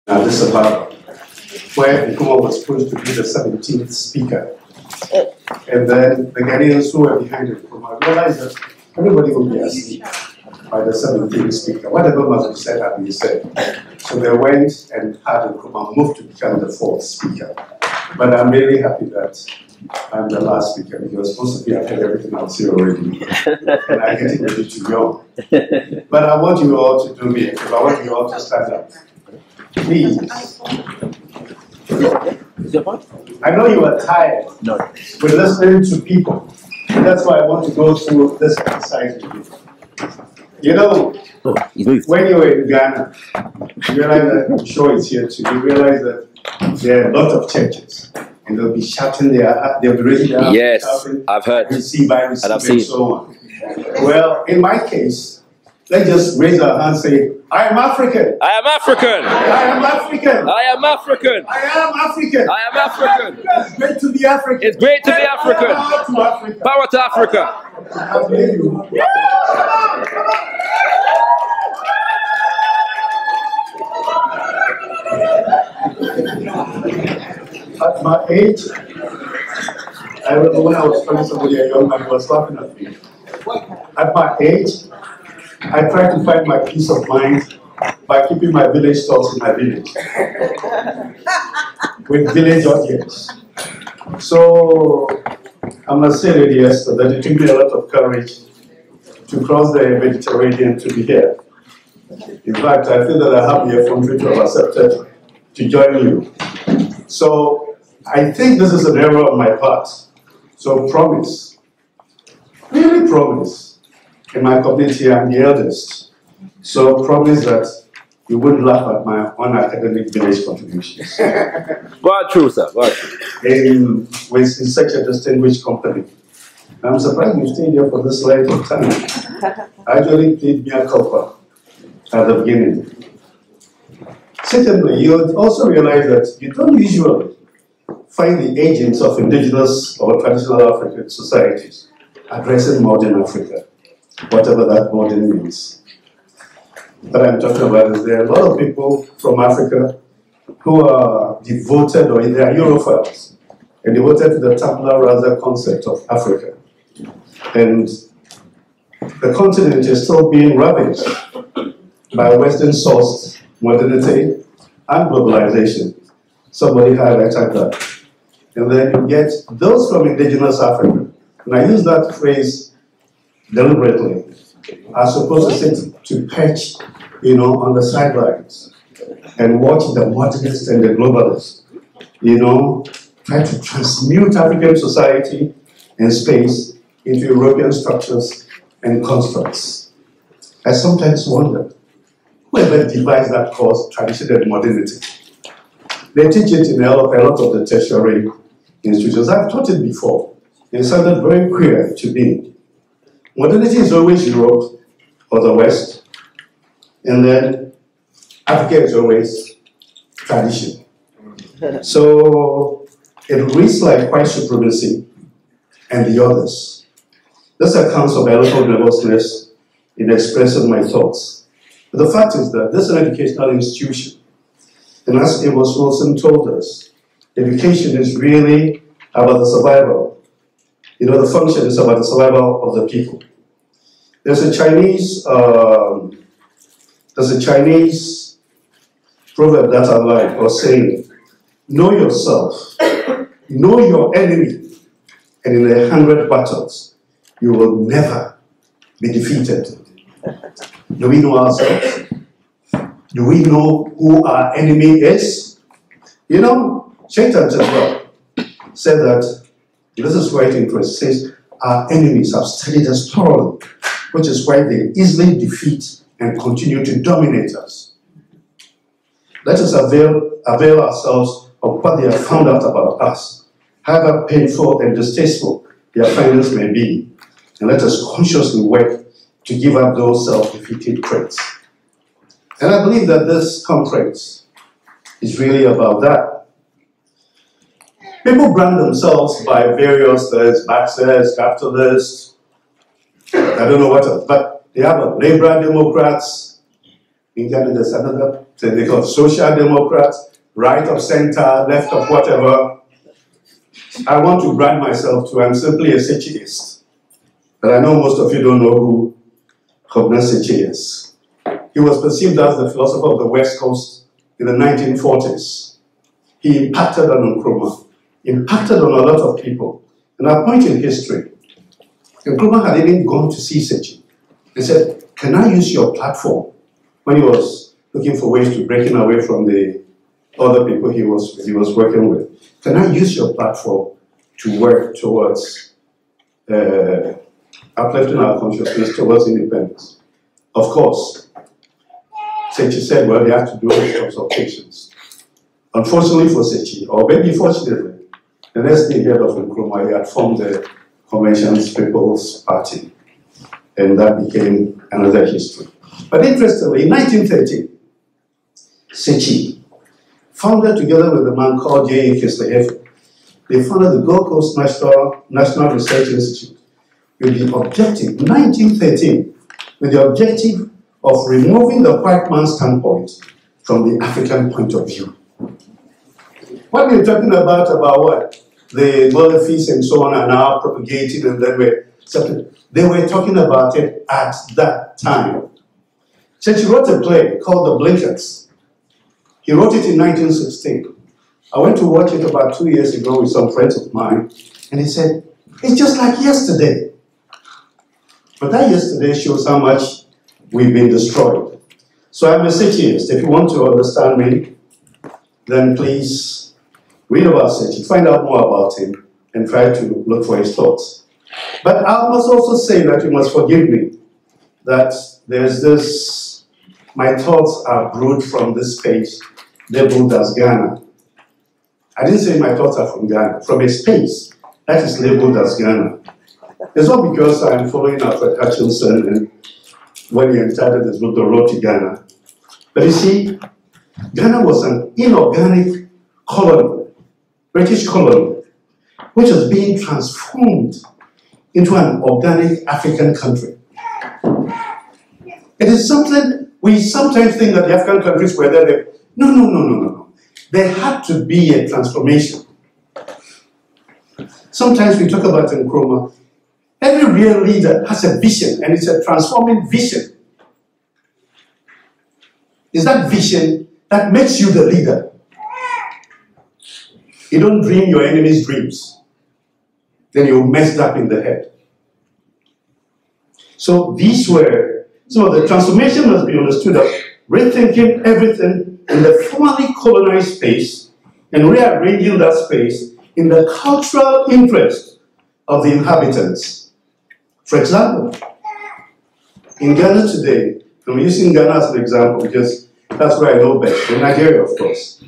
Addis Ababa, where Nkrumah was supposed to be the 17th speaker. And then the Ghanaians who were behind Nkrumah realized that everybody will be asleep by the 17th speaker. Whatever must be said had been said. So they went and had Nkrumah move to become the 4th speaker. But I'm really happy that I'm the last speaker, because most of you have heard everything else here already. And I'm getting ready to yawn. But I want you all to do me a favor. I want you all to stand up. Please. I know you are tired with listening to people. That's why I want to go through this exercise with you. You know, when you're in Ghana, you realize that, I'm sure it's here too, you realize that there are a lot of churches. And they'll be shouting they'll be raising their hands. Yes, shouting, I've heard. Receive, I receive, and so on. Well, in my case, let's just raise our hands and say, I am African. I am African. I am African. I am African. I am African. I am African. It's great to be African. It's great to be African. Power to Africa. Power to Africa. I believe you. At my age, I remember when I was telling somebody, a young man who was laughing at me. At my age, I tried to find my peace of mind by keeping my village stores in my village with village audience. So I must say, Lady Esther, that it took me a lot of courage to cross the Mediterranean to be here. In fact, I feel that I have the effrontery to have accepted to join you. So I think this is an error on my part. So promise, really promise. In my community, I'm the eldest. So promise that you wouldn't laugh at my unacademic village contributions. Go on true, sir. Go on true. In such a distinguished company. I'm surprised you stayed here for this length of time. I actually played me a copper at the beginning. Secondly, you also realize that you don't usually find the agents of indigenous or traditional African societies addressing modern Africa, whatever that modern means. What I'm talking about is there are a lot of people from Africa who are devoted, or they are Europhiles, and devoted to the tabula rasa concept of Africa. And the continent is still being ravaged by Western-sourced modernity and globalization. Somebody highlighted that. And then you get those from indigenous Africa, and I use that phrase deliberately, are supposed to sit to perch, on the sidelines and watch the modernists and the globalists, try to transmute African society and space into European structures and constructs. I sometimes wonder, whoever devised that cause, tradition and modernity? They teach it in a lot of the tertiary institutions. I've taught it before. It sounded very clear to me. Modernity is always Europe or the West, and then Africa is always tradition. So it reads like white supremacy and the others. This accounts of my local nervousness in expressing my thoughts. But the fact is that this is an educational institution. And as Amos Wilson told us, education is really about the survival. The function is about the survival of the people. There's a Chinese proverb that I like, or saying, know yourself, know your enemy, and in 100 battles, you will never be defeated. Do we know ourselves? Do we know who our enemy is? Shaitan as well said that, this is quite interesting, says, our enemies have studied us thoroughly, which is why they easily defeat and continue to dominate us. Let us avail ourselves of what they have found out about us, however painful and distasteful their findings may be, and let us consciously work to give up those self-defeating traits. And I believe that this conference is really about that. People brand themselves by various things, Marxists, capitalists, I don't know what else, but they have a Labour Democrats. In Ghana, there's another they call social democrats, right of center, left of whatever. I want to brand myself to, I'm simply a Sechiist. But I know most of you don't know who Kobina Nketsia is. He was perceived as the philosopher of the West Coast in the 1940s. He impacted on Nkrumah, impacted on a lot of people. And at a point in history, Nkrumah had even gone to see Sechi and said, can I use your platform? When he was looking for ways to breaking away from the other people he was working with. Can I use your platform to work towards uplifting our consciousness towards independence? Of course, Sechi said, well, they have to do consultations. Unfortunately for Sechi, or maybe fortunately, the next day he heard of Nkrumah, he had formed the Convention's People's Party, and that became another history. But interestingly, in 1913, Sechi founded, together with a man called Re-Engaging, they founded the Gold Coast National Research Institute with the objective, 1913, with the objective of removing the white man's standpoint from the African point of view. What we're talking about what? The Malefice and so on are now propagated, and then they were talking about it at that time. So he wrote a play called The Blinkers. He wrote it in 1916. I went to watch it about 2 years ago with some friends of mine, and he said, it's just like yesterday. But that yesterday shows how much we've been destroyed. So I'm a Sechiist. If you want to understand me, then please read about Sechi, find out more about him, and try to look for his thoughts. But I must also say that you must forgive me, that there's this, my thoughts are brewed from this space labeled as Ghana. I didn't say my thoughts are from Ghana, from a space that is labeled as Ghana. It's not because I'm following Alfred Hutchinson and when he entitled his book, The Road to Ghana. But you see, Ghana was an inorganic colony, British colony, which was being transformed into an organic African country. It is something, we sometimes think that the African countries were there. No. There had to be a transformation. Sometimes we talk about Nkrumah. Every real leader has a vision, and it's a transforming vision. It's that vision that makes you the leader. You don't dream your enemy's dreams. Then you're messed up in the head. So these were, so the transformation must be understood as rethinking everything in the formerly colonized space and rearranging that space in the cultural interest of the inhabitants. For example, in Ghana today, I'm using Ghana as an example because that's where I know best, in Nigeria, of course.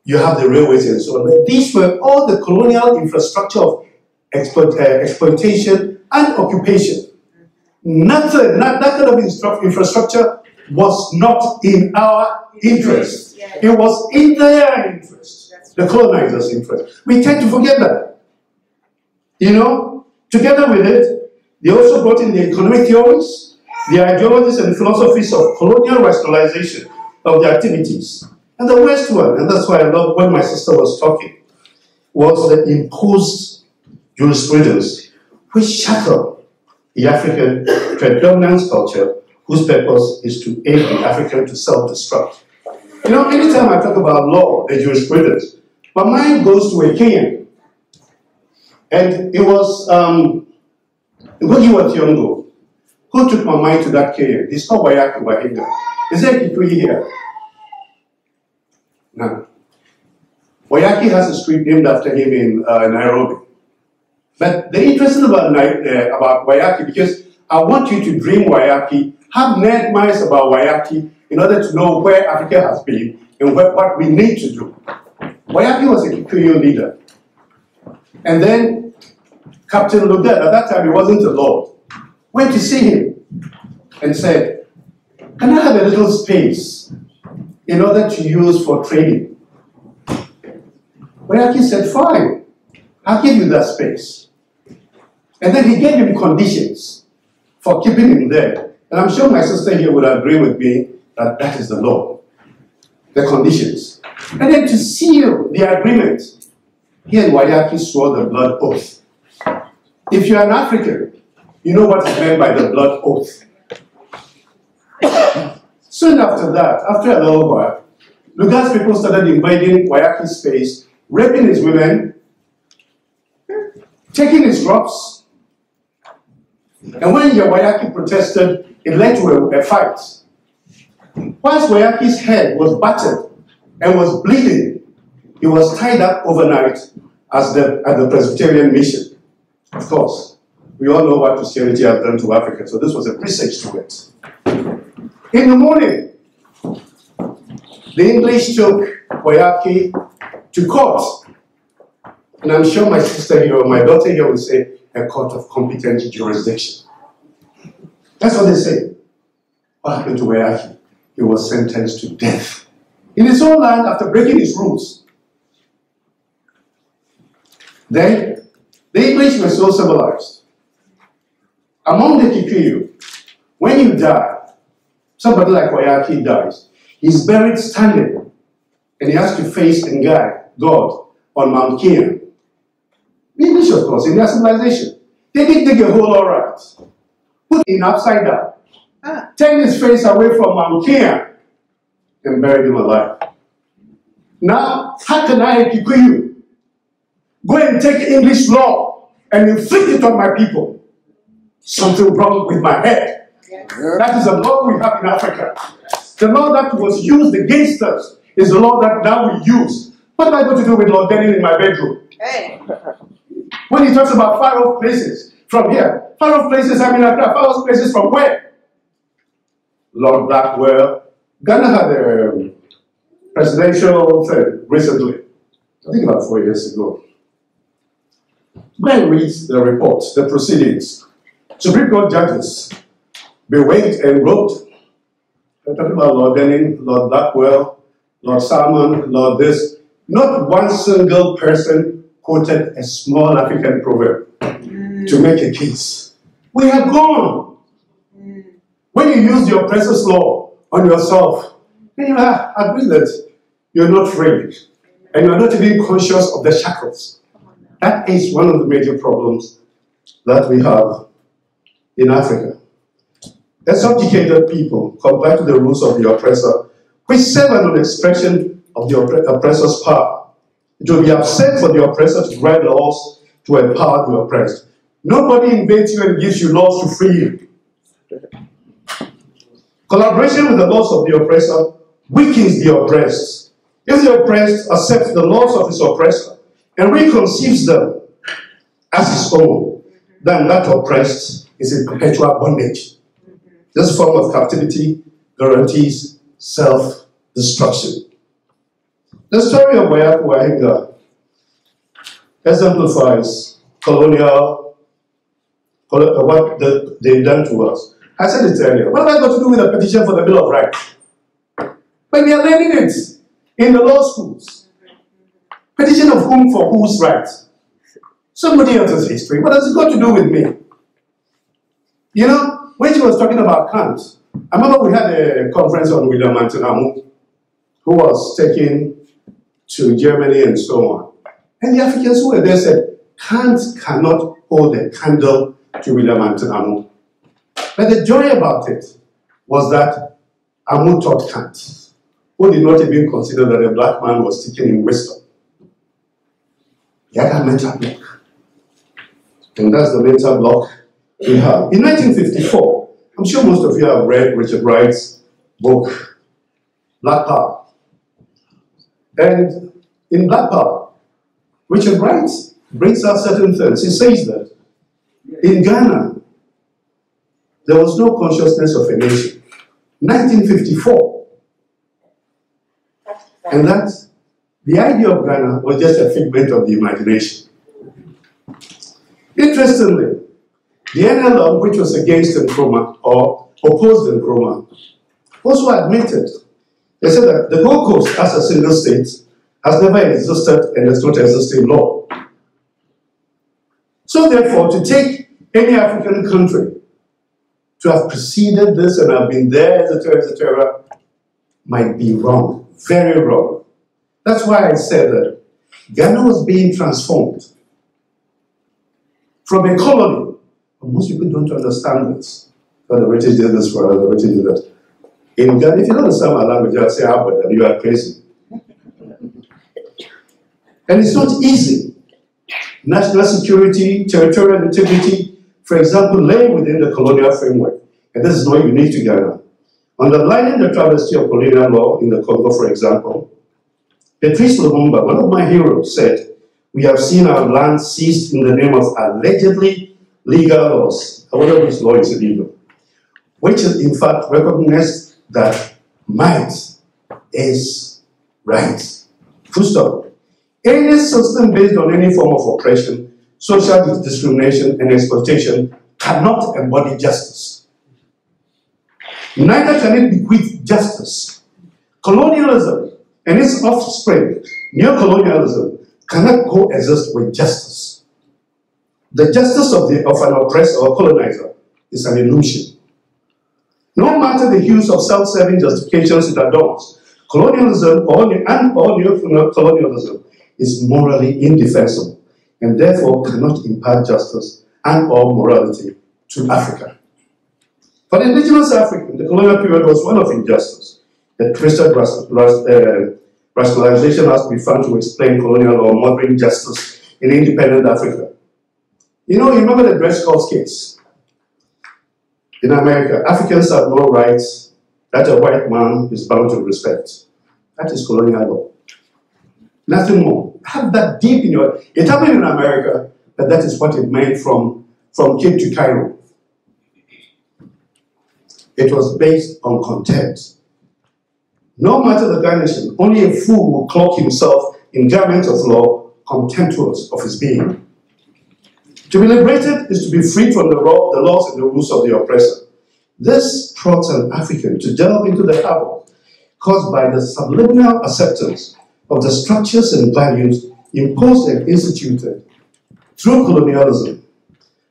You have the railways and so on. But these were all the colonial infrastructure of exploitation and occupation. Nothing, that kind of infrastructure was not in our interest. It was in their interest, the colonizers' interest. We tend to forget that. You know, together with it, they also brought in the economic theories, the ideologies and philosophies of colonial rationalization of the activities. And the West one, and that's why I love when my sister was talking, was the imposed jurisprudence which shackled the African predominance culture whose purpose is to aid the African to self-destruct. You know, anytime I talk about law, the jurisprudence, my mind goes to a Kenyan. And it was Ngugi wa Thiong'o who took my mind to that Kenyan. He's called Wayaki Wahinga. Is there Kikuyu here? No. Wayaki has a street named after him in Nairobi. But the interesting about Wayaki, because I want you to dream Wayaki, have nightmares about Wayaki in order to know where Africa has been and what we need to do. Wayaki was a Kikuyu leader. And then Captain Lodell, at that time he wasn't a lord, went to see him and said, can I have a little space in order to use for trading? Wayaki said, fine, I'll give you that space. And then he gave him conditions for keeping him there. And I'm sure my sister here would agree with me that that is the law, the conditions. And then to seal the agreement, he and Wayaki swore the blood oath. If you're an African, you know what is meant by the blood oath. Soon after that, after a little while, Lugard's people started invading Wayaki's space, raping his women, taking his crops. And when Wayaki protested, it led to a fight. Whilst Wayaki's head was battered and was bleeding, he was tied up overnight at the Presbyterian mission. Of course, we all know what Christianity has done to Africa, so this was a presage to it. In the morning, the English took Wayaki to court. And I'm sure my sister here, or my daughter here will say, a court of competent jurisdiction. That's what they say. What happened to Wayaki? He was sentenced to death in his own land after breaking his rules. Then, the English were so civilized. Among the Kikuyu, when you die, somebody like Wayaki dies, he's buried standing, and he has to face and guide God on Mount Kenya. The English, of course, in their civilization, they did dig a hole all right, put him upside down, turn his face away from Mount Kenya, and buried him alive. Now, how can I, Kikuyu, go and take English law and inflict it on my people? Something wrong with my head. That is the law we have in Africa. The law that was used against us is the law that now we use. What am I going to do with Lord Denning in my bedroom? Hey. When he talks about far off places from here, far off places, I mean, far off places from where? Lord Blackwell. Ghana had a presidential thing recently, I think about 4 years ago. Go and read the report, the proceedings. Supreme Court judges bewaited and wrote. They're talking about Lord Denning, Lord Blackwell, Lord Salmon, Lord this. Not one single person quoted a small African proverb to make a case. We are gone. When you use the oppressor's law on yourself, then you agree that you're not free and you're not even conscious of the shackles. That is one of the major problems that we have in Africa. A subjugated people, compared to the rules of the oppressor, which serve as an expression of the oppressor's power. It will be absurd for the oppressor to write laws to empower the oppressed. Nobody invades you and gives you laws to free you. Collaboration with the laws of the oppressor weakens the oppressed. If the oppressed accepts the laws of his oppressor and reconceives them as his own, then that oppressed is in perpetual bondage. This form of captivity guarantees self-destruction. The story of Wayaku Wahinga exemplifies what they've done to us. I said it earlier. What have I got to do with a petition for the Bill of Rights? But we are learning it in the law schools. Petition of whom for whose rights? Somebody else's history. What has it got to do with me? You know, when she was talking about Kant, I remember we had a conference on William Antinamu, who was taken to Germany and so on. And the Africans who were there said, Kant cannot hold a candle to William Antinamu. But the joy about it was that Amu taught Kant, who did not even consider that a black man was teaching him wisdom. He had a mental block. And that's the mental block we have. In 1954, I'm sure most of you have read Richard Wright's book, Black Power. And in Black Power, Richard Wright brings out certain things. He says that in Ghana, there was no consciousness of a nation. 1954. And that the idea of Ghana was just a figment of the imagination. Interestingly, the NLM, which was against Nkrumah or opposed Nkrumah, also admitted. They said that the Gold Coast as a single state has never existed and does not exist in law. So therefore, to take any African country to have preceded this and have been there, etc., might be wrong, very wrong. That's why I said that Ghana was being transformed from a colony. But most people don't understand this. But the British did this for us, the British did that. In Ghana, if you don't understand my language, I'll say, how about that? You are crazy. And it's not easy. National security, territorial integrity, for example, lay within the colonial framework. And this is not unique to Ghana. Underlining the travesty of colonial law in the Congo, for example, Patrice Lumumba, one of my heroes, said, "We have seen our land seized in the name of allegedly legal laws." However, which law is illegal, which is in fact recognized that might is right. Full stop. Any system based on any form of oppression, social discrimination, and exploitation cannot embody justice. Neither can it bequeath justice. Colonialism and its offspring, neocolonialism, cannot coexist with justice. The justice of an oppressor or colonizer is an illusion. No matter the hues of self-serving justifications it adopts, colonialism or neocolonialism is morally indefensible and therefore cannot impart justice and or morality to Africa. For the indigenous African, the colonial period was one of injustice. A twisted rationalization has to be found to explain colonial or modern justice in independent Africa. You know, you remember the Dred Scott case? In America, Africans have no rights that a white man is bound to respect. That is colonial law. Nothing more. Have that deep in your... It happened in America, but that is what it meant from Cape to Cairo. It was based on contempt. No matter the garnishing, only a fool will cloak himself in garments of law, contemptuous of his being. To be liberated is to be freed from the laws and the rules of the oppressor. This prompts an African to delve into the havoc caused by the subliminal acceptance of the structures and values imposed and instituted through colonialism.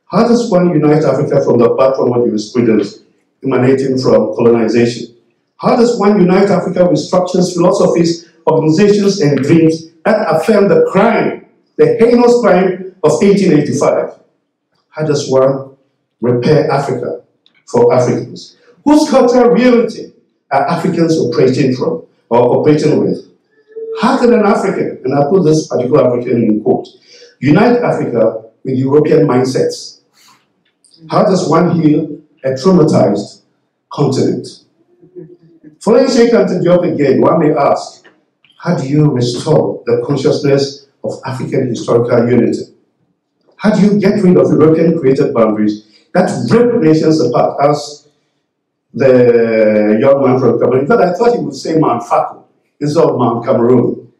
How does one unite Africa from the platform of jurisprudence emanating from colonization? How does one unite Africa with structures, philosophies, organizations, and dreams that affirm the crime, the heinous crime of 1885? How does one repair Africa for Africans? Whose cultural reality are Africans operating from or operating with? How can an African, and I put this particular African in quote, unite Africa with European mindsets? How does one heal a traumatized continent? Following Sheikh Anta Diop again, one may ask, how do you restore the consciousness of African historical unity? How do you get rid of European-created boundaries that rip nations apart, as the young man from Cameroon? In fact, I thought he would say Mount Fako instead of Mount Cameroon.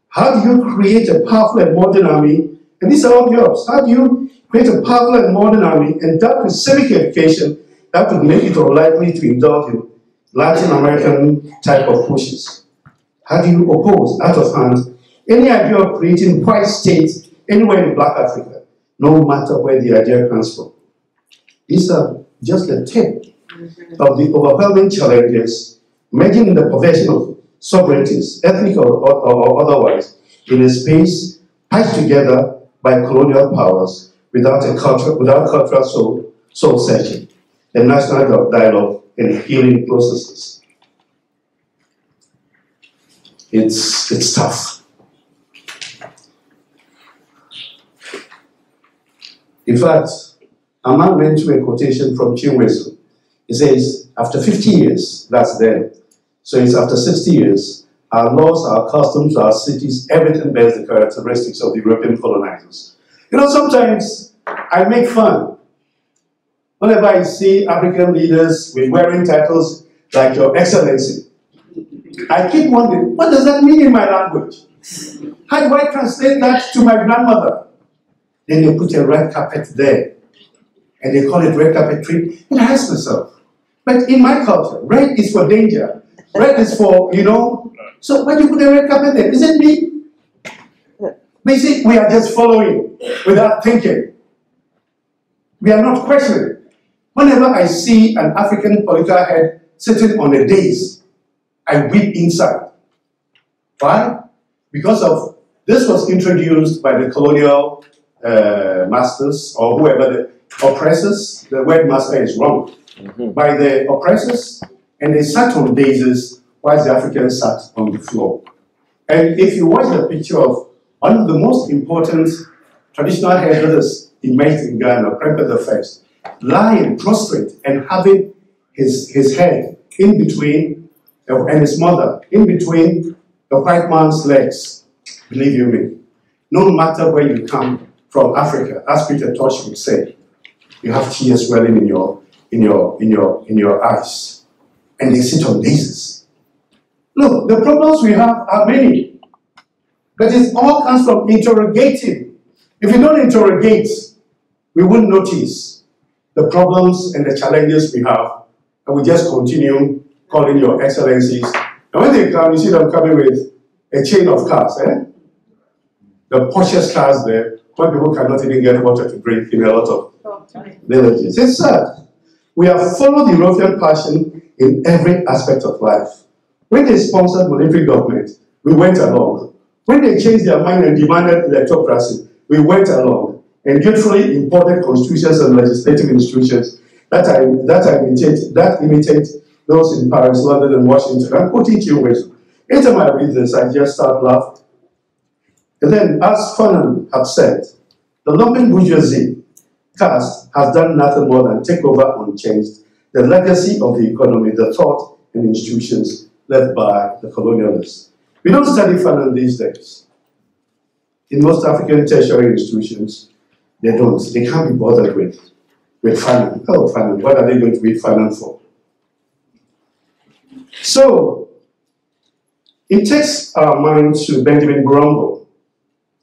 How do you create a powerful and modern army? And these are all jobs. How do you create a powerful and modern army endowed with civic education that would make it unlikely to indulge in Latin American type of pushes? How do you oppose, out of hand, any idea of creating white states anywhere in Black Africa, no matter where the idea comes from? These are just the tip of the overwhelming challenges emerging in the possession of sovereignties, ethnic or otherwise, in a space patched together by colonial powers without cultural soul searching, a national dialogue, and healing processes. It's tough. In fact, a man went to a quotation from Chinwesu. He says, after 50 years, that's then. So it's after 60 years, our laws, our customs, our cities, everything bears the characteristics of the European colonizers. You know, sometimes I make fun. Whenever I see African leaders with wearing titles like Your Excellency, I keep wondering, what does that mean in my language? How do I translate that to my grandmother? Then they put a red carpet there, and they call it red carpet treat. And I ask myself, but in my culture, red is for danger. Red is for, you know, so why do you put a red carpet there? Is it me? But you see, we are just following without thinking. We are not questioning. Whenever I see an African political head sitting on a dais, I weep inside. Why? Because of this was introduced by the colonial masters or whoever the oppressors. The word master is wrong. By the oppressors, and they sat on daisies while the Africans sat on the floor. And if you watch the picture of one of the most important traditional hairdressers emerged in Ghana, Prempeh the First, lying prostrate and having his head in between, and his mother in between the white man's legs, believe you me, no matter where you come from Africa, as Peter Tosh would say, you have tears welling in your eyes, and they sit on daisies. Look, the problems we have are many, but it all comes from interrogating. If you don't interrogate, we wouldn't notice the problems and the challenges we have, and we just continue calling your excellencies. And when they come, you see them coming with a chain of cars, the Porsche's cars there, when people cannot even get water to drink in a lot of villages. It's sad. We have followed the European passion in every aspect of life. When they sponsored military government, we went along. When they changed their mind and demanded electocracy, we went along and dutifully imported constitutions and legislative institutions that imitate those in Paris, London, and Washington. I'm quoting to you, Wisdom. Anytime I read this, I just start laughing. And then, as Fanon had said, the lumpen bourgeoisie caste has done nothing more than take over unchanged the legacy of the economy, the thought and institutions left by the colonialists. We don't study Fanon these days. In most African tertiary institutions, they don't. They can't be bothered with Fanon. Oh, Fanon, what are they going to read Fanon for? So, it takes our mind to Benjamin Grumble,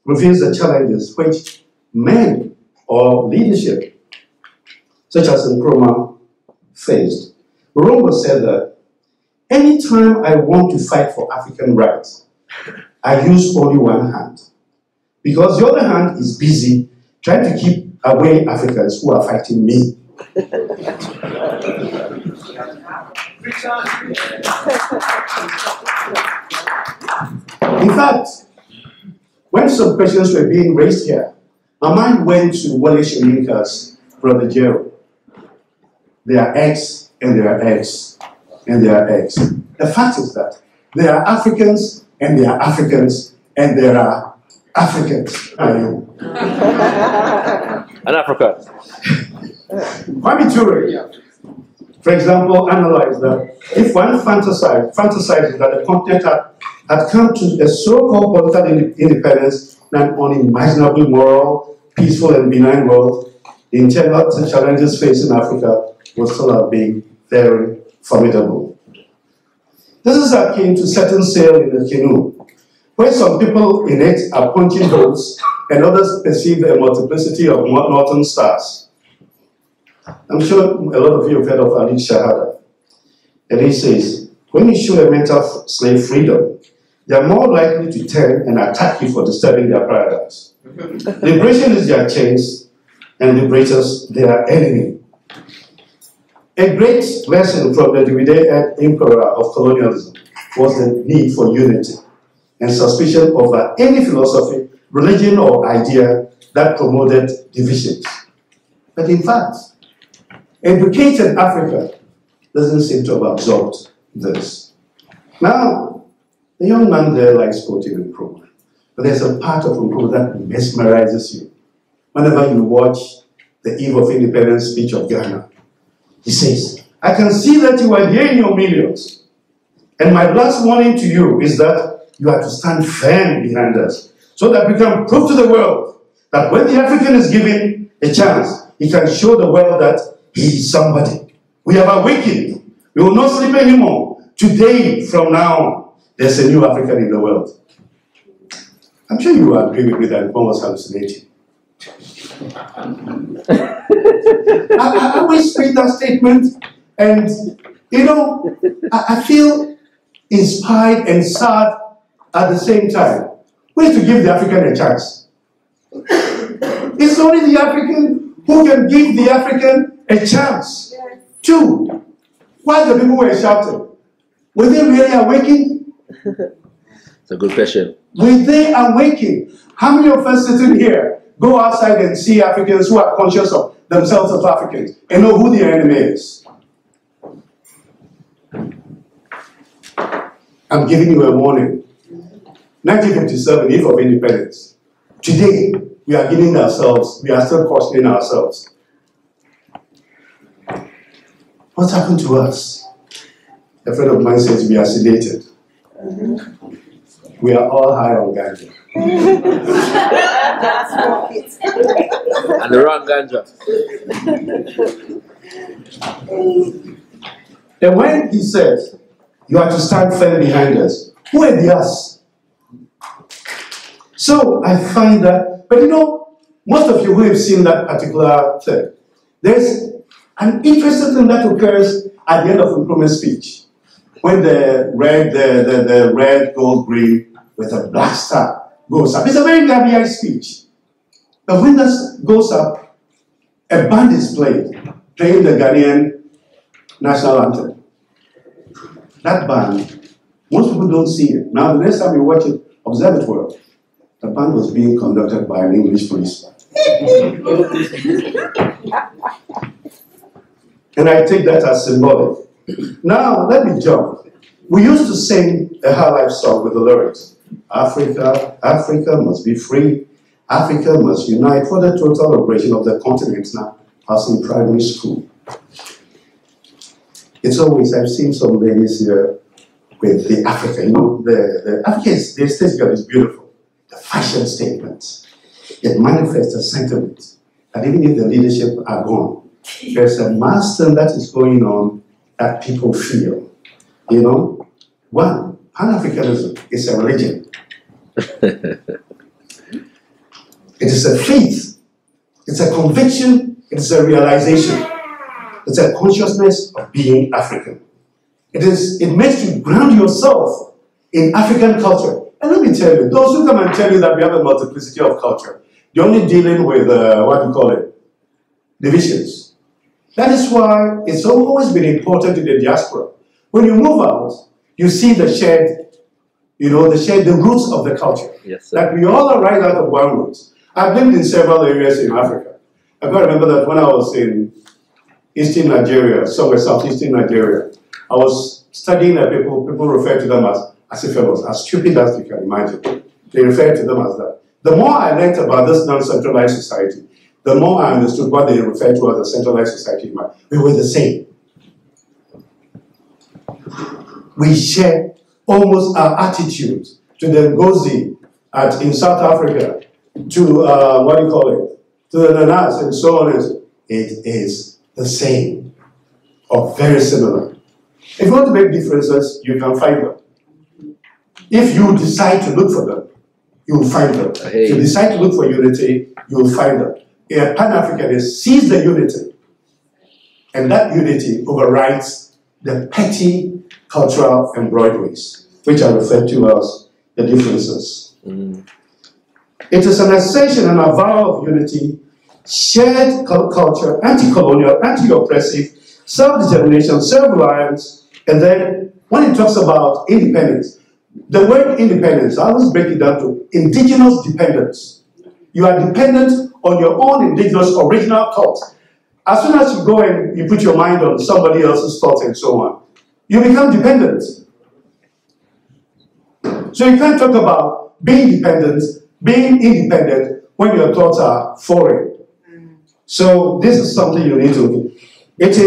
reveals the challenges which men or leadership, such as Nkrumah, faced. Grumble said that anytime I want to fight for African rights, I use only one hand, because the other hand is busy trying to keep away Africans who are fighting me. In fact, when some questions were being raised here, my mind went to Wale Soyinka's brother Gerald. They are X, and they are X, and they are X. The fact is that there are Africans, and there are Africans, and there are Africans. And Africa. Kwame Ture, for example, analyzed that if one fantasizes that the continent had come to a so-called political independence in an unimaginably moral, peaceful, and benign world, the internal challenges facing Africa would still have been very formidable. This is akin to setting sail in a canoe, where some people in it are punching holes and others perceive a multiplicity of northern stars. I'm sure a lot of you have heard of Ali Shahada. And he says, when you show a mental slave freedom, they are more likely to turn and attack you for disturbing their paradise. Liberation is their chains, and liberators their enemy. A great lesson from the Divide Emperor of colonialism was the need for unity and suspicion over any philosophy, religion, or idea that promoted divisions. But in fact, educated Africa doesn't seem to have absorbed this. Now, the young man there likes quoting Nkrumah, but there's a part of Nkrumah that mesmerizes you. Whenever you watch the Eve of Independence speech of Ghana, he says, I can see that you are here in your millions, and my last warning to you is that you have to stand firm behind us, so that we can prove to the world that when the African is given a chance, he can show the world that he is somebody. We have awakened. We will not sleep anymore. Today, from now on, there's a new African in the world. I'm sure you will agree with me that Nkrumah was hallucinating. I always read that statement, and you know, I feel inspired and sad at the same time. We need to give the African a chance. It's only the African who can give the African a chance. Two, while the people were shouting, Were they really awakened? It's a good question. Were they awakened? How many of us sitting here go outside and see Africans who are conscious of themselves as Africans and know who their enemy is? I'm giving you a warning. 1957, eve of independence. Today, we are giving ourselves, we are still cautioning ourselves. What's happened to us? A friend of mine says we are sedated. We are all high on ganja. And the wrong ganja. And when he says, you have to stand firm behind us, who are the us? So I find that, but you know, most of you who have seen that particular thing, there's an interesting thing that occurs at the end of Nkrumah's speech. When the red, gold, green with a black star goes up. It's a very Ghanaian speech. But when that goes up, a band is playing the Ghanaian national anthem. That band, most people don't see it. Now, the next time you watch it, observe it well. The band was being conducted by an English policeman. And I take that as symbolic. Now, let me jump. We used to sing a high life song with the lyrics. Africa, Africa must be free. Africa must unite for the total liberation of the continent. Now, I was in primary school. It's always, I've seen some ladies here with the Africa. You know, the Africa is, the statement is beautiful. The fashion statement. It manifests a sentiment that even if the leadership are gone, there's a mass thing that is going on that people feel. You know, one, Pan-Africanism is a religion. It is a faith. It's a conviction. It's a realization. It's a consciousness of being African. It makes you ground yourself in African culture. And let me tell you, those who come and tell you that we have a multiplicity of culture, they're only dealing with, divisions. That is why it's always been important in the diaspora. When you move out, you see the shared, the roots of the culture. Yes, sir. That we all arrive out of one root. I've lived in several areas in Africa. I can remember that when I was in Eastern Nigeria, somewhere southeastern Nigeria, I was studying that people refer to them as if it was as stupid as you can imagine. They refer to them as that. The more I learned about this non-centralized society, the more I understood what they refer to as a centralized society. We were the same. We share almost our attitude to the Ngozi in South Africa, to to the Nanas and so on. It is the same or very similar. If you want to make differences, you can find them. If you decide to look for them, you will find them. Hey. If you decide to look for unity, you will find them. A Pan-Africanist sees the unity, and that unity overrides the petty cultural embroideries, which are referred to as the differences. It is an ascension and a vow of unity, shared culture, anti-colonial, anti-oppressive, self-determination, self-reliance, and then when it talks about independence, the word independence, I always break it down to indigenous dependence. You are dependent on your own indigenous original thoughts. As soon as you go and you put your mind on somebody else's thoughts and so on, you become dependent. So you can't talk about being dependent, being independent when your thoughts are foreign. So this is something you need to. It's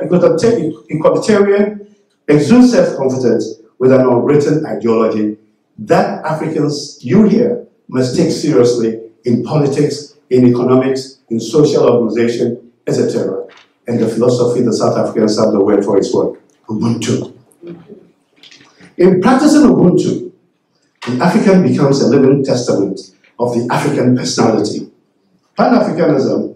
equalitarian, exudes self-confidence with an unwritten ideology that Africans, you here, must take seriously in politics, in economics, in social organization, etc. And the philosophy the South Africans have the word for its word, Ubuntu. In practicing Ubuntu, the African becomes a living testament of the African personality. Pan-Africanism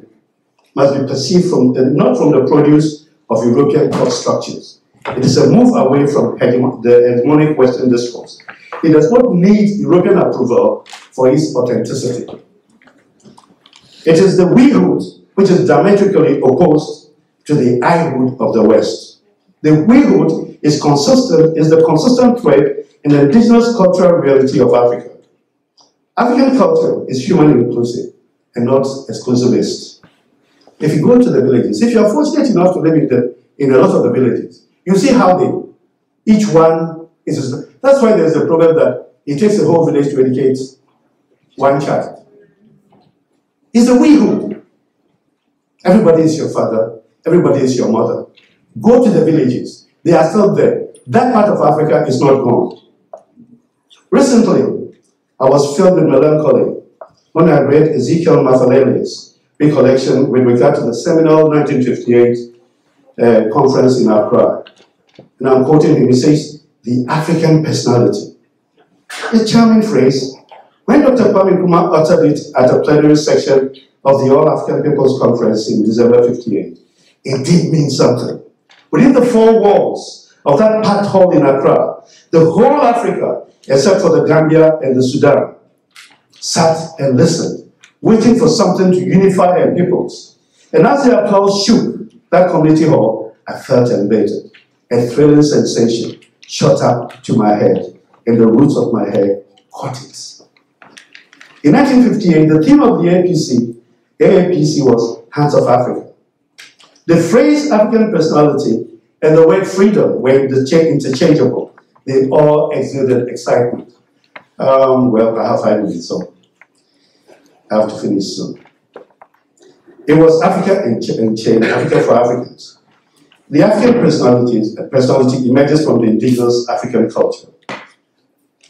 must be perceived not from the produce of European thought structures. It is a move away from the hegemonic Western discourse. It does not need European approval for its authenticity. It is the we-hood which is diametrically opposed to the I-hood of the West. The we-hood is the consistent thread in the indigenous cultural reality of Africa. African culture is human inclusive and not exclusivist. If you go to the villages, if you are fortunate enough to live in a lot of the villages, you see how each one is. That's why there's a proverb that it takes a whole village to educate one child. It's the wehood. Everybody is your father, everybody is your mother. Go to the villages, they are still there. That part of Africa is not gone. Recently, I was filled with melancholy when I read Ezekiel Mathalele's recollection with regard to the seminal 1958 conference in Accra. And I'm quoting him, he says, "The African personality." A charming phrase. When Dr. Kwame Nkrumah uttered it at a plenary section of the All-African People's Conference in December 58, it did mean something. Within the four walls of that packed hall in Accra, the whole Africa, except for the Gambia and the Sudan, sat and listened, waiting for something to unify our peoples. And as the applause shook that community hall, I felt elevated. A thrilling sensation shot up to my head, and the roots of my hair caught it. In 1958, the theme of the AAPC was Hands of Africa. The phrase African personality and the word freedom were interchangeable. They all exuded excitement. Well, I have 5 minutes, so I have to finish soon. It was Africa in chain, Africa for Africans. The African personality emerges from the indigenous African culture.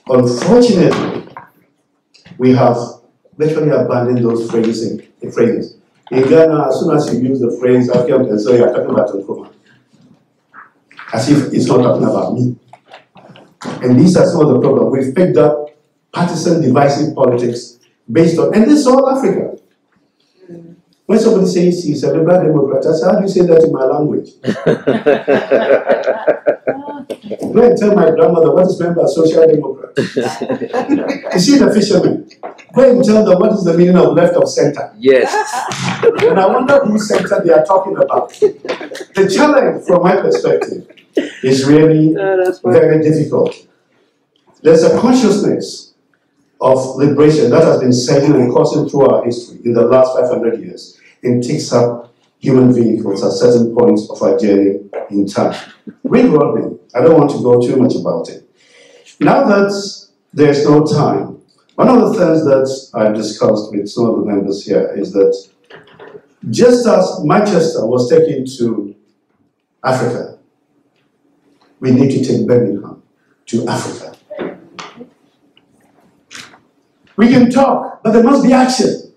Unfortunately, we have literally abandoned those phrases. In Ghana, as soon as you use the phrase African person, you are talking about Nkrumah, as if it's not talking about me. And these are some of the problems. We've picked up partisan divisive politics based on, and this is all Africa. When somebody says he's a liberal democrat, I say, how do you say that in my language? Go and tell my grandmother what is meant by social democrat. You see the fishermen? Go and tell them what is the meaning of left of center. Yes. And I wonder whose center they are talking about. The challenge, from my perspective, is really very difficult. There's a consciousness of liberation that has been surging and coursing through our history in the last 500 years and takes up human vehicles at certain points of our journey in time. Read Rodney. I don't want to go too much about it. Now that there's no time, one of the things that I've discussed with some of the members here is that just as Manchester was taken to Africa, we need to take Birmingham to Africa. We can talk, but there must be action.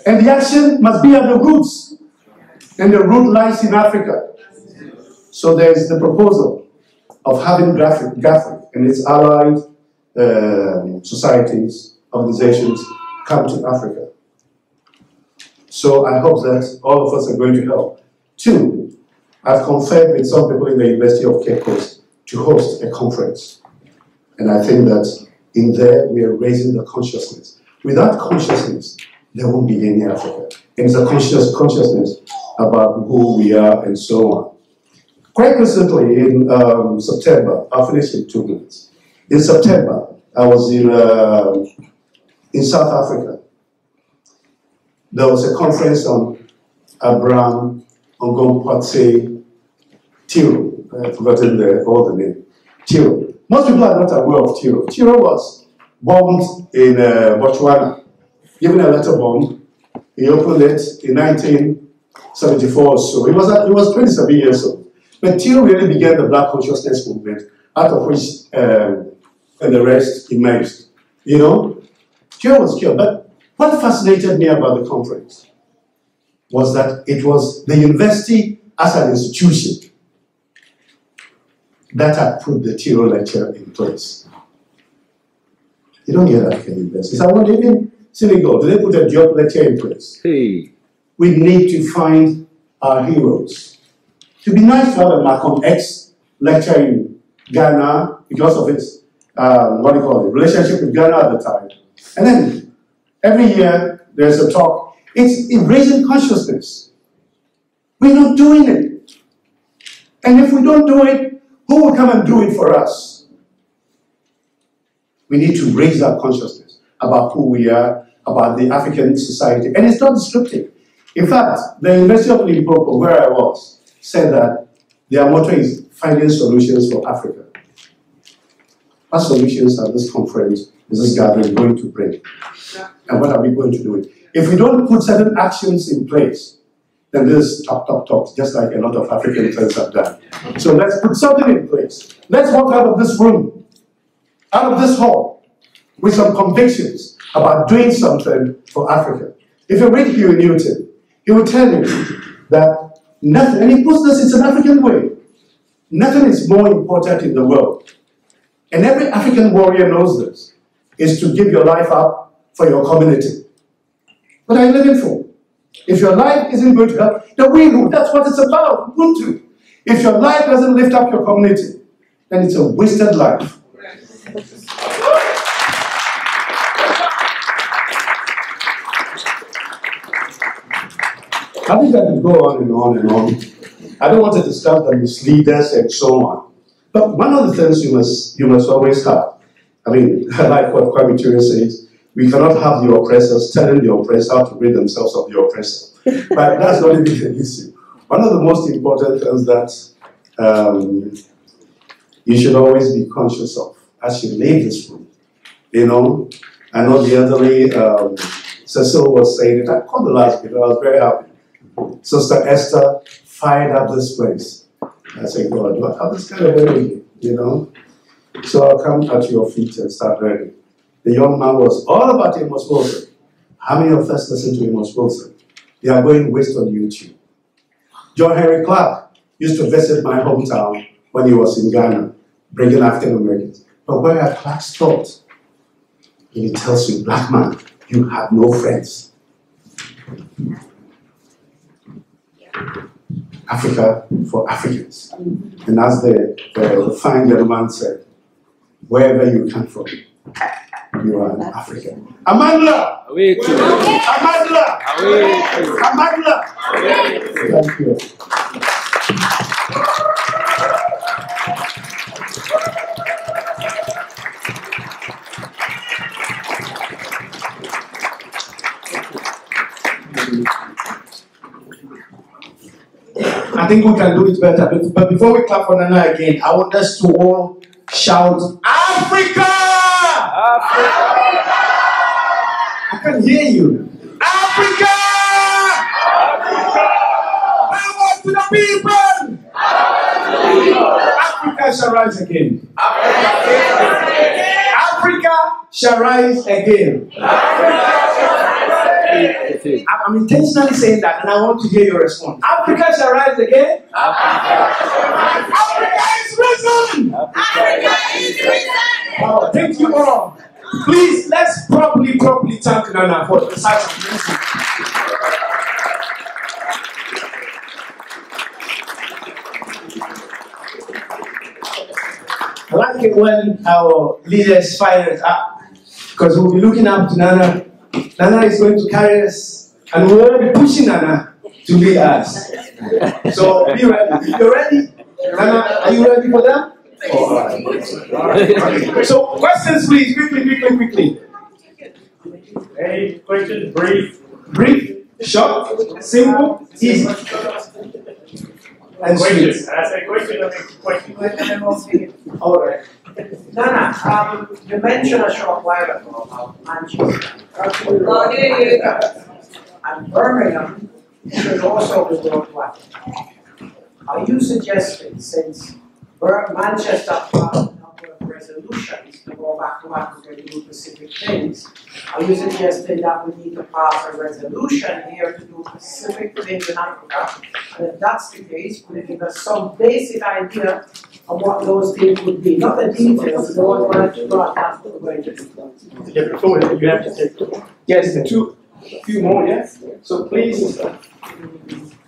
And the action must be at the roots. And the root lies in Africa. So there is the proposal of having GAFRIC and its allied societies, organizations, come to Africa. So I hope that all of us are going to help. 2, I've conferred with some people in the University of Cape Coast to host a conference. And I think that in there, we are raising the consciousness. Without consciousness, there won't be any Africa. And it's a consciousness about who we are and so on. Quite recently, in September, I'll finish in 2 minutes. In September, I was in South Africa. There was a conference on Abraham Ongompatse Tiro. I've forgotten all the name. Tiro. Most people are not aware of Tiro. Tiro was bombed in Botswana, given a letter bomb. He opened it in 1974 or so. He was 27 years old. But Tiro really began the Black Consciousness movement, out of which and the rest emerged. You know, Tiro was killed. But what fascinated me about the conference was that it was the university as an institution that had put the Tiro lecture in place. You don't get African universities. I wonder, even Senegal, do they put a Diop lecture in place? Hey. We need to find our heroes. It would be nice to have a Malcolm X lecture in Ghana because of its, relationship with Ghana at the time. And then every year there's a talk. It's in raising consciousness. We're not doing it. And if we don't do it, Who will come and do it for us? We need to raise our consciousness about who we are, about the African society. And it's not descriptive. In fact, the University of Limpopo, where I was, said that their motto is finding solutions for Africa. What solutions are this conference, this gathering going to bring? And what are we going to do with it? If we don't put certain actions in place, then this talk, just like a lot of African friends have done. So let's put something in place. Let's walk out of this room, out of this hall, with some convictions about doing something for Africa. If you read Huey Newton, he will tell you that nothing, and he puts this in an African way, nothing is more important in the world. And every African warrior knows this, is to give your life up for your community. What are you living for? If your life isn't going to help, then we do. That's what it's about, Ubuntu. If your life doesn't lift up your community, then it's a wasted life. I think I could go on and on and on. I don't want to discuss the misleaders and so on. But one of the things you must always have, I mean, like what Kwame Ture says, we cannot have the oppressors telling the oppressed how to rid themselves of the oppressor. But that's not even the issue. One of the most important things that you should always be conscious of as you leave this room. You know, I know the elderly Cecil was saying it. I called the last video, I was very happy. Sister Esther fired up this place. I said, God, what have this kind of energy, you know? So I'll come at your feet and start learning. The young man was all about Amos Wilson. How many of us listen to Amos Wilson? They are going waste on YouTube. John Henry Clark used to visit my hometown when he was in Ghana, bringing African Americans. But where are Clark's thoughts? And he tells you, black man, you have no friends. Africa for Africans. And as the fine gentleman said, wherever you come from, you are an African. Amandla! Amandla! Amandla! Thank you. I think we can do it better. But before we clap for Nana again, I want us to all shout, Africa! Africa! I can hear you. Africa! Africa! Power to the people! Africa shall rise again. Africa shall rise again. I'm intentionally saying that, and I want to hear your response. Africa shall rise again. Africa is risen. Africa is risen. Wow, thank you all. Please, let's properly thank Nana for the such of blessing. I like it when our leaders fire us up, because we'll be looking up to Nana. Nana is going to carry us, and we'll all be pushing Nana to lead us. So be ready. If you're ready, Nana, are you ready for that? Oh, all right. So questions, please, quickly. Any questions? Brief, short, simple, easy. And Question. sweet. I say question or question. All right. Nana, you mentioned a short while ago about Manchester. And Birmingham should also be worldwide. Are you suggesting, since Manchester passed a number of resolutions to go back to Africa to do specific things, are you suggesting that we need to pass a resolution here to do specific things in Africa? And if that's the case, would you give us some basic idea of what those things would be? Not the details, the one we're going to do. You have to take two. Yes, a few more, yes? So please.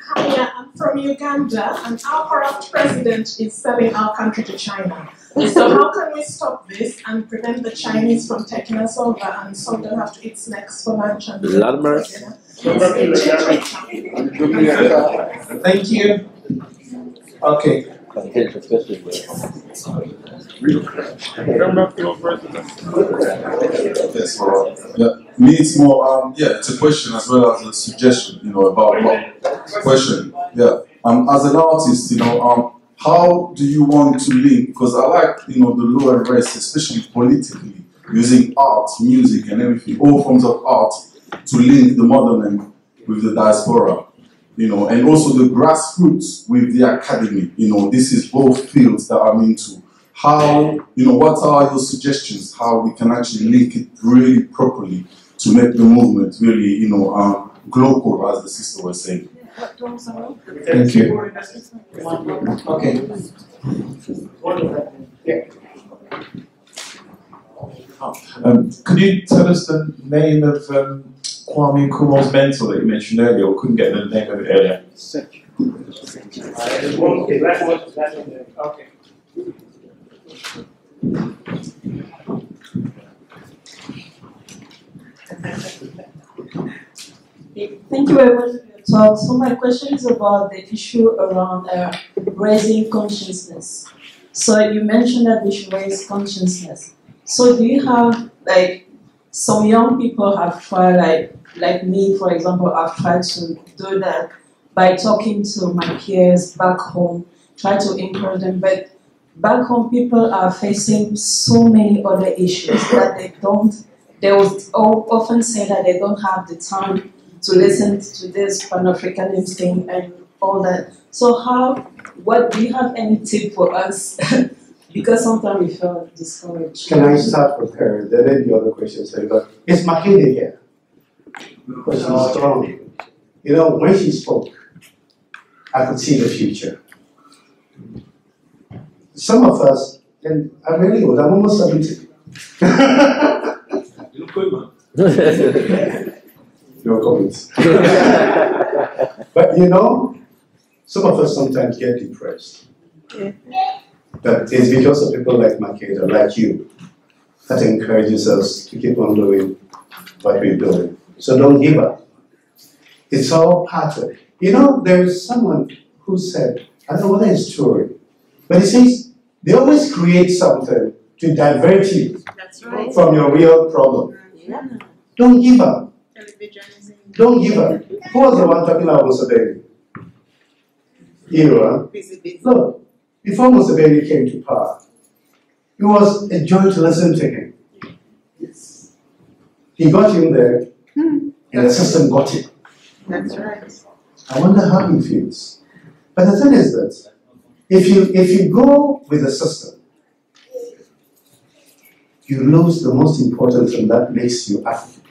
Hi, I'm from Uganda, and our corrupt president is selling our country to China. So how can we stop this and prevent the Chinese from taking us over and so don't have to eat snacks for lunch and dinner? Thank you. Okay. Contentious question, bro. Come back to your president. Yes, yeah. Me, it's more, yeah, it's a question as well as a suggestion, you know, about question. Yeah. As an artist, you know, how do you want to link? Because I like, you know, the lower race, especially politically, using art, music, and everything, all forms of art, to link the modern with the diaspora, you know, and also the grassroots with the academy. You know, this is both fields that I'm into. How, you know, what are your suggestions? How we can actually link it really properly to make the movement really, you know, global, as the sister was saying. Thank you. Okay. Could you tell us the name of Kwame Nkrumah's mentor that you mentioned earlier, or couldn't get the name of it earlier? Okay. Thank you very much for your talk. So my question is about the issue around raising consciousness. So you mentioned that we should raise consciousness. So do you have, like, some young people have tried, like me, for example, I've tried to do that by talking to my peers back home, try to encourage them, but back home people are facing so many other issues that they will often say that they don't have the time to listen to this Pan-Africanism thing and all that. So do you have any tip for us? Because sometimes we feel discouraged. Can I start with her? There may be other questions there, but is Makinde here? Because she's strong. You know, when she spoke, I could see the future. Some of us, and I'm really old, I'm almost 70. You look good, man. No comments. But you know, some of us sometimes get depressed. Yeah. But it's because of people like Makeda, like you, that encourages us to keep on doing what we're doing. So don't give up. It's all part of it. You know, there is someone who said, I don't know whether it's true, but he says, they always create something to divert you from your real problem. Yeah. Don't give up. Don't give up. Who was the one talking about Museveni? You, look, before Museveni came to power, it was a joy to listen to him. Yes. He got him there, and the system got him. That's right. I wonder how he feels. But the thing is that if you go with the system, you lose the most important thing that makes you African,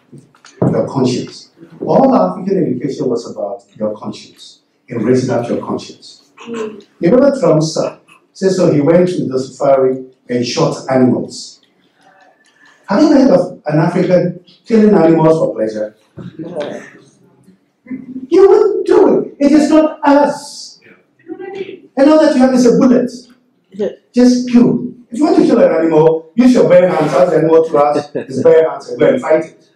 your conscience. All African education was about your conscience, and raising up your conscience. You remember Trump's son? Says so he went to the safari and shot animals. Have you heard of an African killing animals for pleasure? You wouldn't do it. It is not us. And all that you have is a bullet. Just kill. If you want to kill an animal, use your bare hands. Ask the animal to ask his bare hands and go and fight it.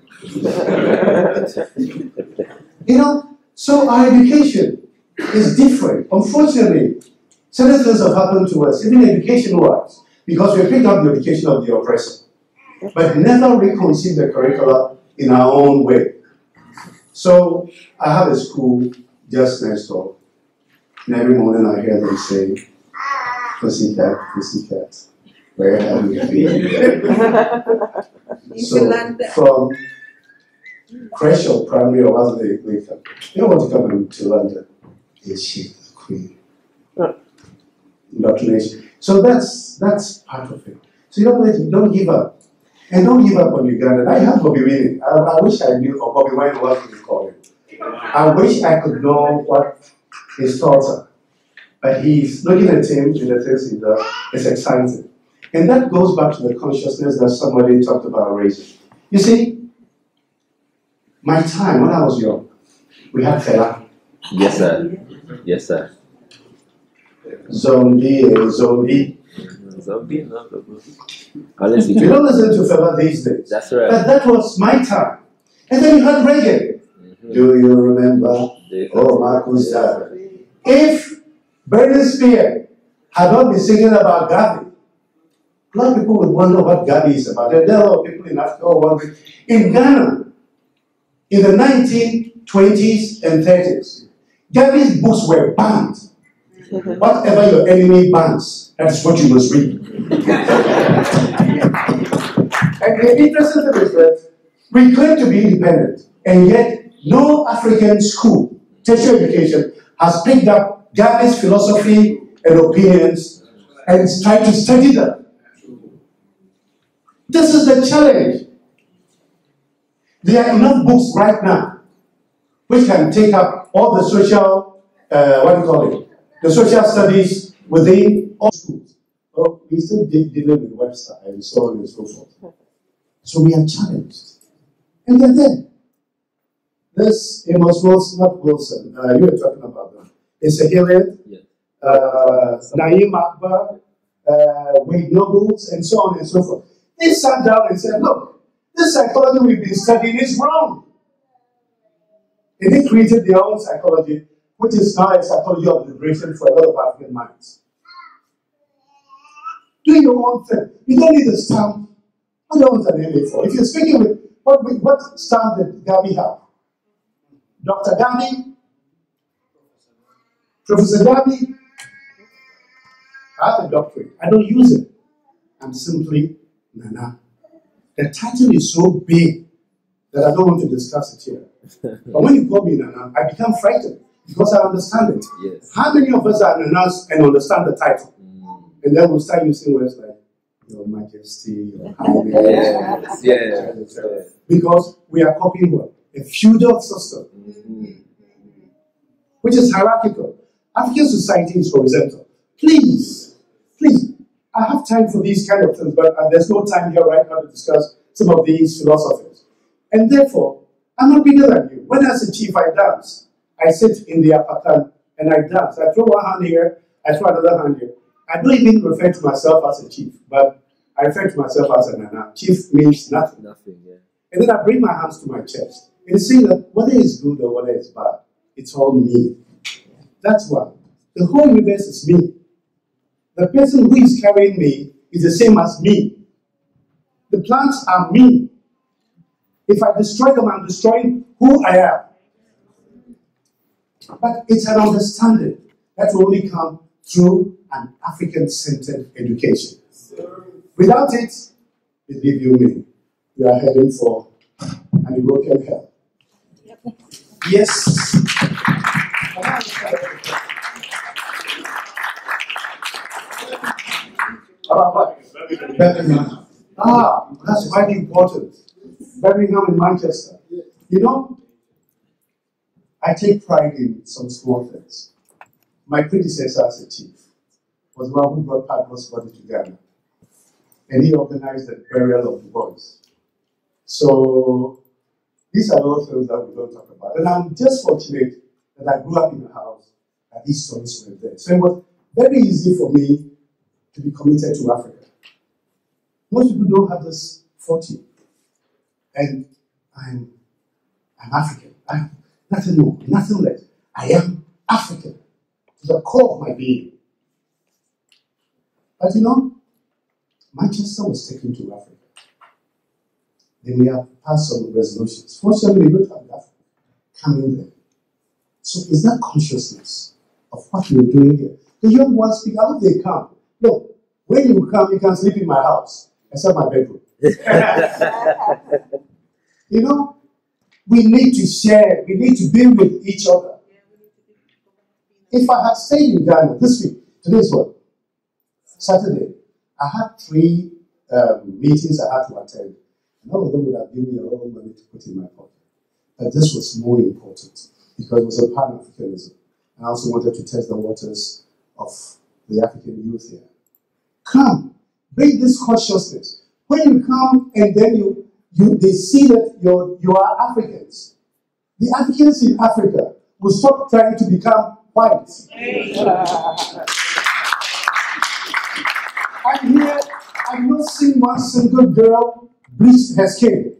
You know, so our education is different. Unfortunately, certain things have happened to us, even education-wise, because we picked up the education of the oppressor, but never reconcile the curricula in our own way. So I have a school just next door, and every morning I hear them say, "Pussycat, pussycat, where have you been?" So from creche or primary or whatever they come, they don't want to come to London. Is she the queen? Indoctrination. So that's part of it. So don't give up. And don't give up on Uganda. I have Bobby Wine. I wish I knew, or Bobby Wine, what we call it. I wish I could know what his thoughts are. But he's looking at him in the things he does. It's exciting. And that goes back to the consciousness that somebody talked about raising. You see, my time when I was young, we had Fela. Yes, sir. Yes, sir. Zombie. Zombie, no, honestly, We don't listen to Fela these days. that's right. But that was my time. And then you had reggae. Do you remember? Oh, Marcus. If Britney Spears had not been singing about Gavi, a lot of people would wonder what Gavi is about. And there are a lot of people in Africa who wondering. In Ghana, in the 1920s and 30s, Gavi's books were banned. Whatever your enemy bans, that's what you must read. And the interesting thing is that we claim to be independent, and yet no African school, tertiary education, has picked up Gavi's philosophy and opinions and tried to study them. This is the challenge. There are enough books right now which can take up all the social, the social studies within all schools. Well, we still dealing with Webster and so on and so forth. So we are challenged. And they're there. This Amos Wilson, not Wilson, you were talking about them. It's a Hilliard, Naeem Akbar, Wade Nobles, and so on and so forth. They sat down and said, look, this psychology we've been studying is wrong. And they created their own psychology, which is now a psychology of liberation for a lot of African minds. Do your own thing. You don't need a stamp. I don't want an MA for. If you're speaking with, what stamp did Gavi have? Dr. Gavi? Professor Gavi? I have a doctorate. I don't use it. I'm simply Nana. The title is so big that I don't want to discuss it here. But when you call me Nana, I become frightened because I understand it. Yes. How many of us are Nanas and understand the title? And then we'll start using words like Your Majesty, Your Highness. Yes. Because we are copying what? A feudal system, which is hierarchical. African society is horizontal. Please, I have time for these kind of things, but there's no time here right now to discuss some of these philosophies. And therefore, I'm not bigger than you. When as a chief, I dance. I sit in the upper and I dance. I throw one hand here, I throw another hand here. I don't even refer to myself as a chief, but I refer to myself as a Nana. Chief means nothing. And then I bring my hands to my chest. And see that whether it's good or whether it's bad, it's all me. That's why. The whole universe is me. The person who is carrying me is the same as me. The plants are me. If I destroy them, I'm destroying who I am. But it's an understanding that will only come through an African-centered education. Without it, believe you me, we are heading for an European hell. Yes. Birmingham. That's quite important. Birmingham and Manchester. You know, I take pride in some small things. My predecessor as a chief was one who brought Padmo's body to Ghana. And he organized the burial of the boys. So these are all things that we don't talk about. And I'm just fortunate that I grew up in a house that these stories were there. So it was very easy for me to be committed to Africa. Most people don't have this fortune. And I'm African. I'm nothing more, nothing less. I am African to the core of my being. But you know, Manchester was taken to Africa. Then we have passed some resolutions. Fortunately, we don't have Africa coming there. So is that consciousness of what we're doing here? The young ones speak, how they come? Look, when you come, you can sleep in my house, except my bedroom. You know, we need to share, we need to be with each other. If I had stayed in Ghana this week, today's what? Saturday. I had 3 meetings I had to attend. And all of them would have given me a lot of money to put in my pocket. But this was more important because it was a Pan-Africanism. And I also wanted to test the waters of the African youth here. Come, bring this consciousness. When you come and then they see that you are Africans. The Africans in Africa will stop trying to become white. I'm here, I've not seen one single girl bleach her skin.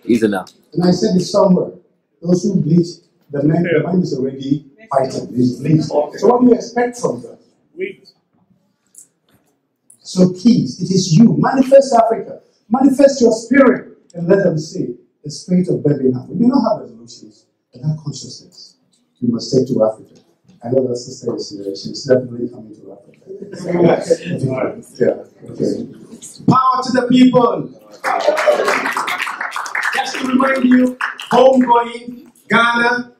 Easy now. And I said it somewhere. Those who bleach, the mind is already fighting these leads. So what do you expect from them? So keys, it is you. Manifest Africa. Manifest your spirit and let them see the spirit of Birmingham. We may not have resolutions, but that consciousness we must take to Africa. I know that sister is here. She's definitely coming to Africa. Yeah. Okay. Power to the people. Just to remind you, homegoing, Ghana,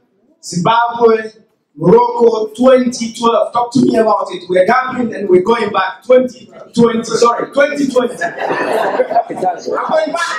Zimbabwe, Morocco, 2012. Talk to me about it. We're gambling and we're going back. 2020. Sorry, 2020. I'm going back.